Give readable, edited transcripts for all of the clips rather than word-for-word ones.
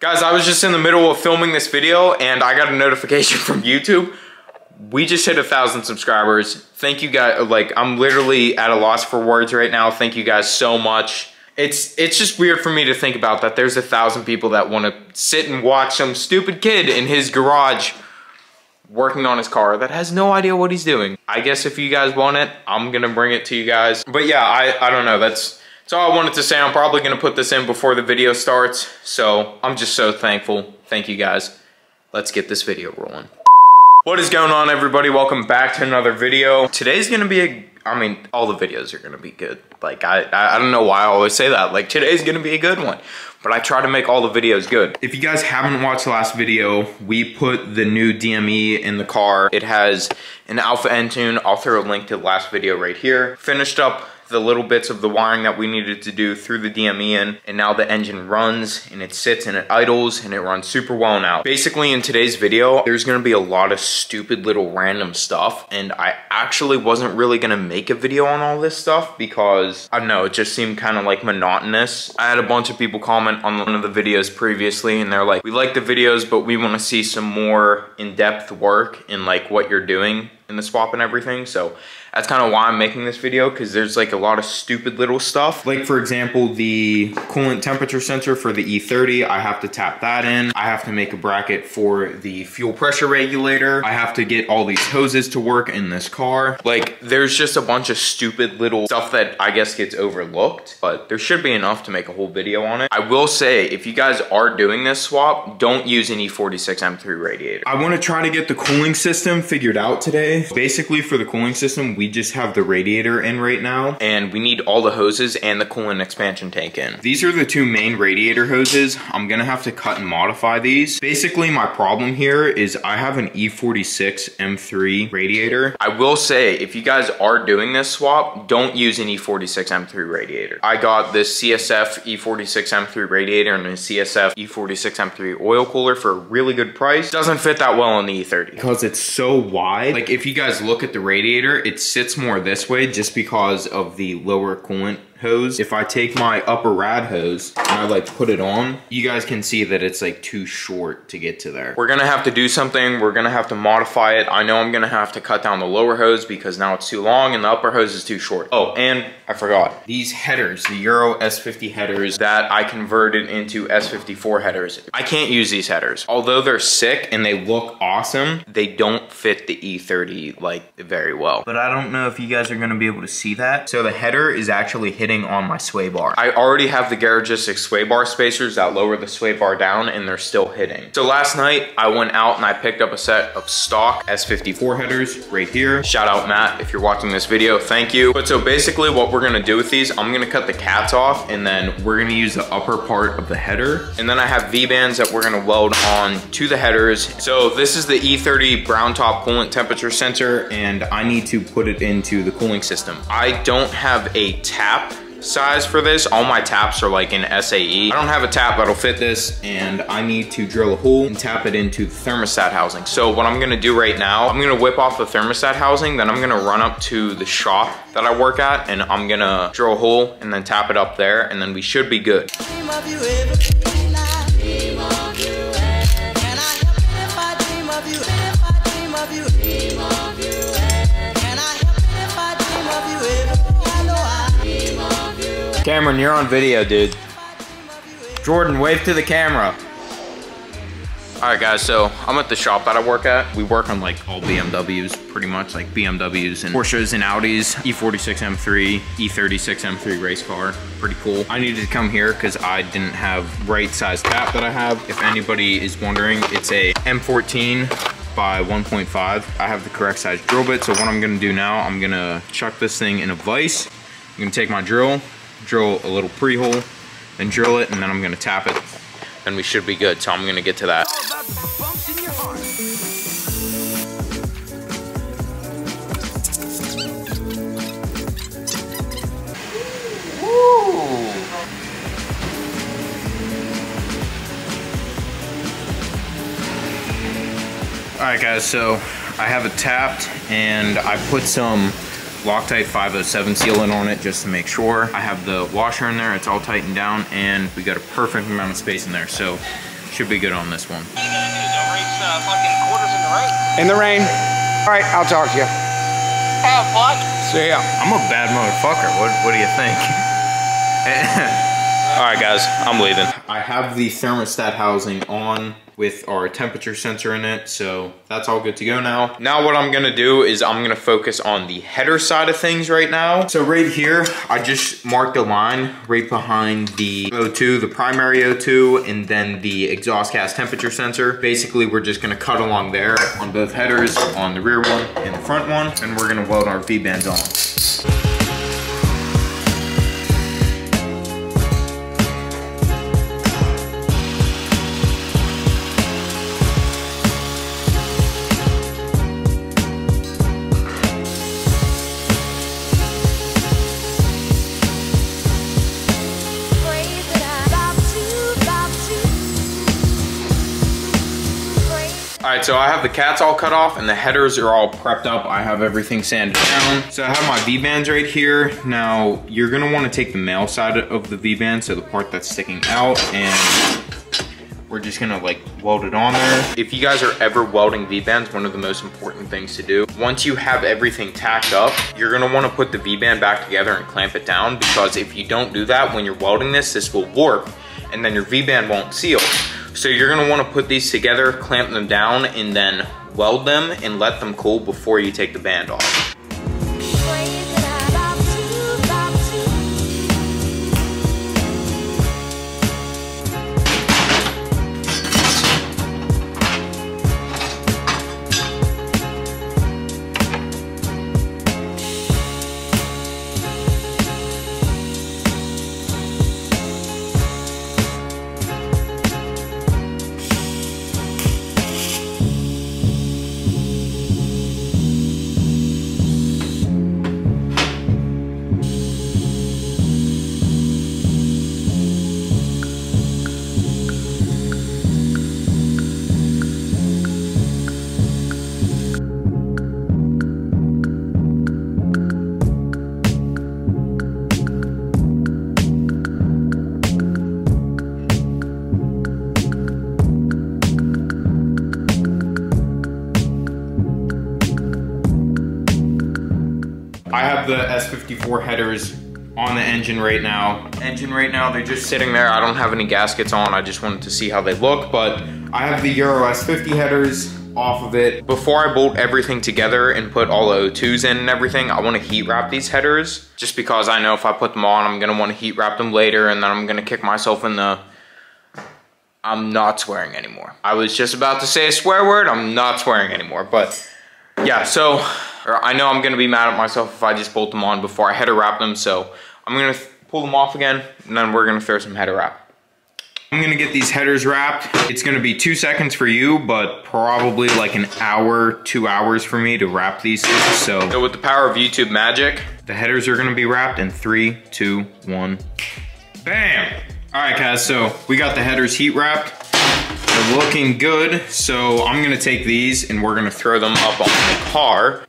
Guys, I was just in the middle of filming this video and I got a notification from YouTube. We just hit 1,000 subscribers. Thank you guys. Like, I'm literally at a loss for words right now. Thank you guys so much. It's just weird for me to think about that there's 1,000 people that want to sit and watch some stupid kid in his garage working on his car that has no idea what he's doing. I guess if you guys want it, I'm gonna bring it to you guys. But yeah, I don't know. That's all I wanted to say. I'm probably gonna put this in before the video starts. So I'm just so thankful. Thank you guys. Let's get this video rolling. What is going on, everybody? Welcome back to another video. Today's gonna be I mean, all the videos are gonna be good. Like, I don't know why I always say that. Like, today's gonna be a good one. But I try to make all the videos good. If you guys haven't watched the last video, we put the new DME in the car. It has an alpha end tune. I'll throw a link to the last video right here. Finished up the little bits of the wiring that we needed to do through the DME in, and now the engine runs and it sits and it idles and it runs super well now. Basically, in today's video, there's gonna be a lot of stupid little random stuff, and I actually wasn't really gonna make a video on all this stuff because, I don't know, it just seemed kind of like monotonous. I had a bunch of people comment on one of the videos previously and they're like, we like the videos, but we wanna see some more in-depth work in like what you're doing in the swap and everything. So that's kind of why I'm making this video, because there's like a lot of stupid little stuff. Like, for example, the coolant temperature sensor for the E30, I have to tap that in. I have to make a bracket for the fuel pressure regulator. I have to get all these hoses to work in this car. Like, there's just a bunch of stupid little stuff that I guess gets overlooked, but there should be enough to make a whole video on it. I will say, if you guys are doing this swap, don't use an E46 M3 radiator. I want to try to get the cooling system figured out today. Basically, for the cooling system, we just have the radiator in right now, and we need all the hoses and the coolant expansion tank in. These are the two main radiator hoses. I'm gonna have to cut and modify these. Basically, my problem here is I have an E46 M3 radiator. I will say, if you guys are doing this swap, don't use an E46 M3 radiator. I got this CSF E46 M3 radiator and a CSF E46 M3 oil cooler for a really good price. Doesn't fit that well on the E30 because it's so wide. Like, if you guys look at the radiator, it sits more this way just because of the lower coolant hose. If I take my upper rad hose and I like put it on, you guys can see that it's like too short to get to there. We're gonna have to do something. We're gonna have to modify it. I know I'm gonna have to cut down the lower hose because now it's too long and the upper hose is too short. Oh, and I forgot. These headers, the Euro S50 headers that I converted into S54 headers. I can't use these headers. Although they're sick and they look awesome, they don't fit the E30 like very well. But I don't know if you guys are gonna be able to see that. So the header is actually hitting on my sway bar. I already have the Garagistic sway bar spacers that lower the sway bar down, and they're still hitting. So last night I went out and I picked up a set of stock S54 headers right here. Shout out Matt if you're watching this video, thank you. But so basically what we're gonna do with these, I'm gonna cut the cats off and then we're gonna use the upper part of the header. And then I have V-bands that we're gonna weld on to the headers. So this is the E30 brown top coolant temperature sensor, and I need to put it into the cooling system. I don't have a tap size for this. All my taps are like in SAE. I don't have a tap that'll fit this, and I need to drill a hole and tap it into the thermostat housing. So what I'm gonna do right now, I'm gonna whip off the thermostat housing, then I'm gonna run up to the shop that I work at, and I'm gonna drill a hole and then tap it up there, and then we should be good. Cameron, you're on video, dude. Jordan, wave to the camera. All right, guys, so I'm at the shop that I work at. We work on like all BMWs, pretty much, like BMWs and Porsches and Audis, E46 M3, E36 M3 race car, pretty cool. I needed to come here because I didn't have right size tap that I have. If anybody is wondering, it's a M14 by 1.5. I have the correct size drill bit, so what I'm gonna do now, I'm gonna chuck this thing in a vise. I'm gonna take my drill a little pre-hole, and drill it, and then I'm gonna tap it, and we should be good. So I'm gonna get to that. All right, guys, so I have it tapped, and I put some Loctite 507 sealant on it just to make sure. I have the washer in there, it's all tightened down, and we got a perfect amount of space in there. So Should be good on this one. What you gonna do? Don't race fucking quarters in the rain? In the rain. All right, I'll talk to you. Have fun. See ya. I'm a bad motherfucker. What do you think? All right, guys, I'm leaving. I have the thermostat housing on with our temperature sensor in it, so that's all good to go now. Now what I'm gonna do is I'm gonna focus on the header side of things right now. So right here, I just marked a line right behind the O2, the primary O2, and then the exhaust gas temperature sensor. Basically, we're just gonna cut along there on both headers, on the rear one and the front one, and we're gonna weld our V-bands on. All right, so I have the cats all cut off and the headers are all prepped up. I have everything sanded down. So I have my V-bands right here. Now, you're gonna wanna take the male side of the V-band, so the part that's sticking out, and we're just gonna like weld it on there. If you guys are ever welding V-bands, one of the most important things to do, once you have everything tacked up, you're gonna wanna put the V-band back together and clamp it down, because if you don't do that when you're welding this will warp, and then your V-band won't seal. So you're gonna wanna put these together, clamp them down, and then weld them and let them cool before you take the band off. I have the S54 headers on the engine right now. They're just sitting there. I don't have any gaskets on. I just wanted to see how they look, but I have the Euro S50 headers off of it. Before I bolt everything together and put all the O2s in and everything, I want to heat wrap these headers, just because I know if I put them on, I'm gonna want to heat wrap them later, and then I'm gonna kick myself in the... I'm not swearing anymore. I was just about to say a swear word. I'm not swearing anymore, but yeah, so I know I'm gonna be mad at myself if I just bolt them on before I header wrap them, so I'm gonna pull them off again, and then we're gonna throw some header wrap. I'm gonna get these headers wrapped. It's gonna be 2 seconds for you, but probably like an hour, 2 hours for me to wrap these things. So with the power of YouTube magic, the headers are gonna be wrapped in 3, 2, 1, bam! All right, guys, so we got the headers heat wrapped. They're looking good, so I'm gonna take these and we're gonna throw them up on the car.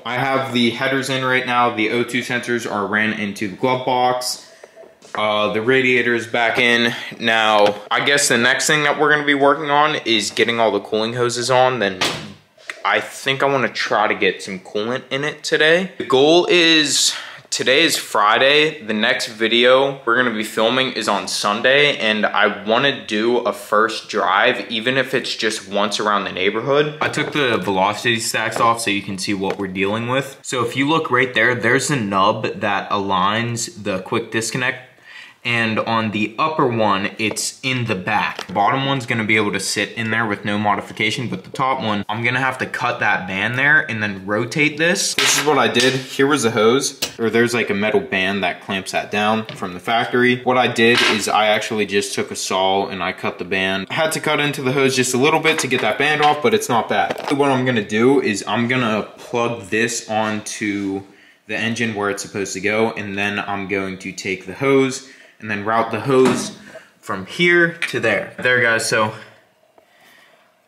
I have the headers in right now. The O2 sensors are ran into the glove box. The radiator is back in. Now, I guess the next thing that we're gonna be working on is getting all the cooling hoses on. Then I think I wanna try to get some coolant in it today. The goal is, today is Friday. The next video we're gonna be filming is on Sunday, and I wanna do a first drive, even if it's just once around the neighborhood. I took the velocity stacks off so you can see what we're dealing with. So if you look right there, there's the nub that aligns the quick disconnect. And on the upper one, it's in the back. The bottom one's gonna be able to sit in there with no modification, but the top one, I'm gonna have to cut that band there and then rotate this. This is what I did. Here was a hose, or there's like a metal band that clamps that down from the factory. What I did is I actually just took a saw and I cut the band. I had to cut into the hose just a little bit to get that band off, but it's not bad. What I'm gonna do is I'm gonna plug this onto the engine where it's supposed to go, and then I'm going to take the hose and then route the hose from here to there. There guys, so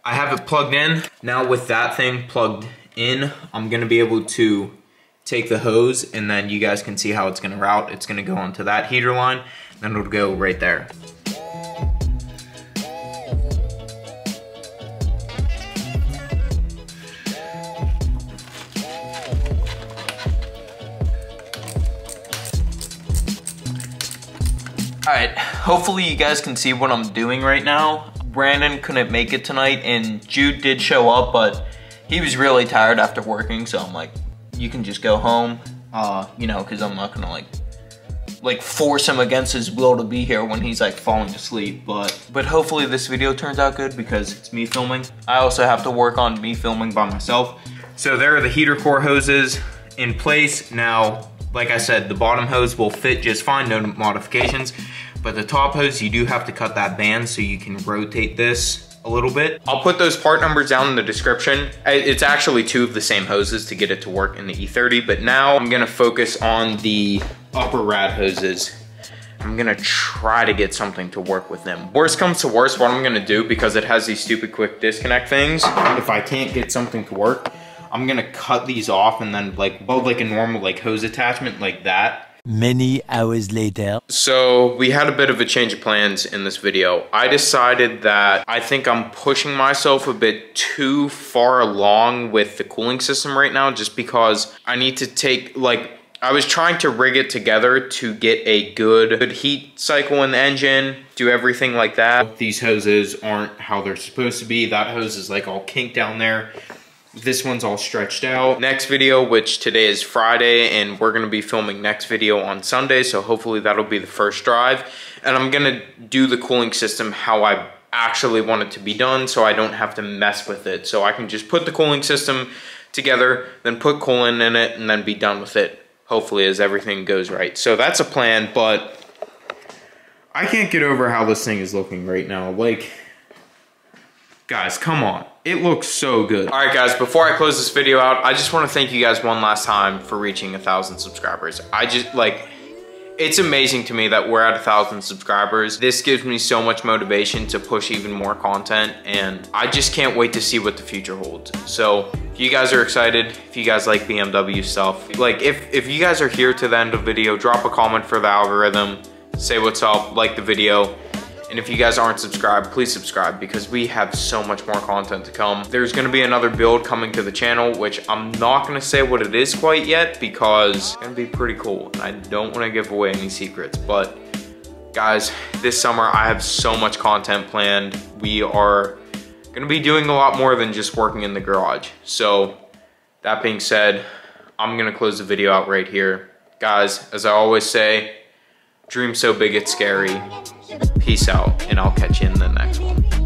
I have it plugged in. Now with that thing plugged in, I'm gonna be able to take the hose and then you guys can see how it's gonna route. It's gonna go onto that heater line, then it'll go right there. Alright, hopefully you guys can see what I'm doing right now. Brandon couldn't make it tonight and Jude did show up, but he was really tired after working, so I'm like, you can just go home, you know, because I'm not gonna like force him against his will to be here when he's like falling asleep, but hopefully this video turns out good because it's me filming. I also have to work on me filming by myself. So there are the heater core hoses in place. Now, like I said, the bottom hose will fit just fine, no modifications. But the top hose, you do have to cut that band so you can rotate this a little bit. I'll put those part numbers down in the description. It's actually two of the same hoses to get it to work in the E30, but now I'm gonna focus on the upper rad hoses. I'm gonna try to get something to work with them. Worst comes to worst, what I'm gonna do, because it has these stupid quick disconnect things, if I can't get something to work, I'm gonna cut these off and then build like a normal hose attachment like that. Many hours later. So we had a bit of a change of plans in this video. I decided that I think I'm pushing myself a bit too far along with the cooling system right now, just because I need to take, I was trying to rig it together to get a good heat cycle in the engine, do everything like that. These hoses aren't how they're supposed to be. That hose is like all kinked down there. This one's all stretched out. Next video, which today is Friday, and we're gonna be filming next video on Sunday, so hopefully that'll be the first drive. And I'm gonna do the cooling system how I actually want it to be done, so I don't have to mess with it. So I can just put the cooling system together, then put coolant in it, and then be done with it, hopefully, as everything goes right. So that's a plan, but I can't get over how this thing is looking right now. Guys, come on. It looks so good. All right, guys, before I close this video out, I just want to thank you guys one last time for reaching 1,000 subscribers. It's amazing to me that we're at 1,000 subscribers. This gives me so much motivation to push even more content, and I just can't wait to see what the future holds. So if you guys are excited, if you guys like BMW stuff, if you guys are here to the end of the video, drop a comment for the algorithm, say what's up, like the video. And if you guys aren't subscribed, please subscribe, because we have so much more content to come. There's gonna be another build coming to the channel, which I'm not gonna say what it is quite yet, because it's gonna be pretty cool. I don't wanna give away any secrets, but guys, this summer I have so much content planned. We are gonna be doing a lot more than just working in the garage. So that being said, I'm gonna close the video out right here. Guys, as I always say, dream so big it's scary. Peace out, and I'll catch you in the next one.